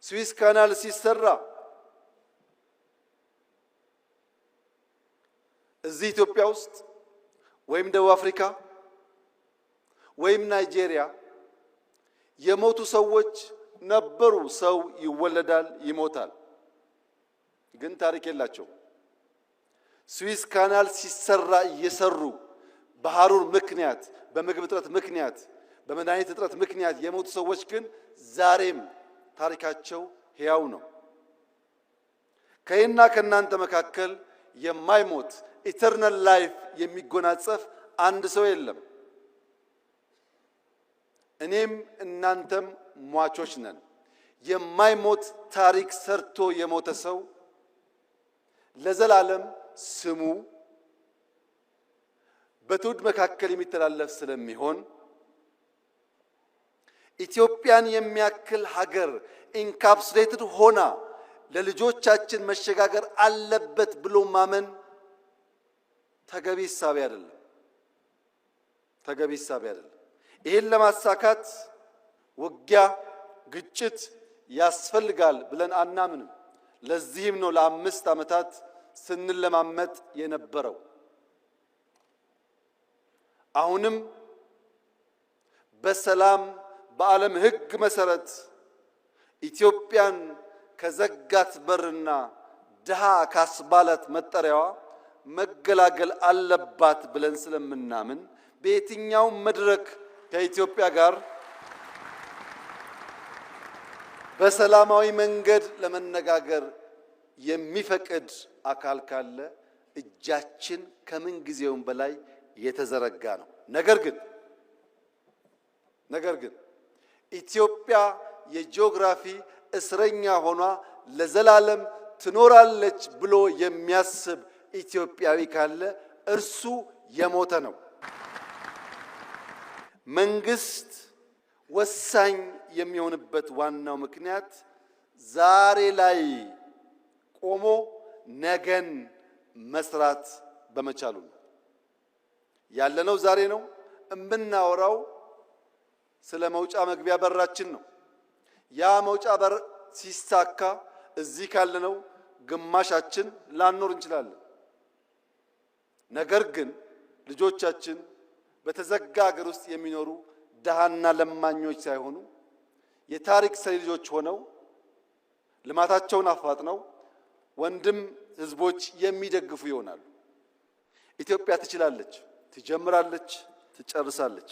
ስዊስ ካናል ሲሰራ እዚህ ኢትዮጵያ ውስጥ ወይም ደቡብ አፍሪካ ወይም ናይጄሪያ የሞቱ ሰዎች ነበሩ። ሰው ይወለዳል፣ ይሞታል፣ ግን ታሪክ የላቸው። ስዊስ ካናል ሲሰራ እየሰሩ በሐሩር ምክንያት፣ በምግብ እጥረት ምክንያት፣ በመድኃኒት እጥረት ምክንያት የሞቱ ሰዎች ግን ዛሬም ታሪካቸው ሕያው ነው። ከእኔና ከእናንተ መካከል የማይሞት ኢተርናል ላይፍ የሚጎናጸፍ አንድ ሰው የለም። እኔም እናንተም ሟቾች ነን። የማይሞት ታሪክ ሰርቶ የሞተ ሰው ለዘላለም ስሙ በትውልድ መካከል የሚተላለፍ ስለሚሆን ኢትዮጵያን የሚያክል ሀገር ኢንካፕሱሌትድ ሆና ለልጆቻችን መሸጋገር አለበት ብሎ ማመን ተገቢ ሐሳብ አይደለም። ተገቢ ሐሳብ አይደለም። ይሄን ለማሳካት ውጊያ፣ ግጭት ያስፈልጋል ብለን አናምንም። ለዚህም ነው ለ5 ዓመታት ስንለማመጥ የነበረው። አሁንም በሰላም በዓለም ሕግ መሰረት ኢትዮጵያን ከዘጋት በርና ድሃ ካስባላት መጠሪያዋ መገላገል አለባት ብለን ስለምናምን በየትኛው መድረክ ከኢትዮጵያ ጋር በሰላማዊ መንገድ ለመነጋገር የሚፈቅድ አካል ካለ እጃችን ከምን ጊዜውም በላይ የተዘረጋ ነው። ነገር ግን ኢትዮጵያ የጂኦግራፊ እስረኛ ሆኗ ለዘላለም ትኖራለች ብሎ የሚያስብ ኢትዮጵያዊ ካለ እርሱ የሞተ ነው። መንግስት ወሳኝ የሚሆንበት ዋናው ምክንያት ዛሬ ላይ ቆሞ ነገን መስራት በመቻሉ ነው። ያለነው ዛሬ ነው። እምናወራው ስለ መውጫ መግቢያ በራችን ነው። ያ መውጫ በር ሲሳካ እዚህ ካለነው ግማሻችን ላንኖር እንችላለን። ነገር ግን ልጆቻችን በተዘጋ ሀገር ውስጥ የሚኖሩ ደሃና ለማኞች ሳይሆኑ የታሪክ ሰሪ ልጆች ሆነው ልማታቸውን አፋጥነው ወንድም ህዝቦች የሚደግፉ ይሆናሉ። ኢትዮጵያ ትችላለች፣ ትጀምራለች፣ ትጨርሳለች።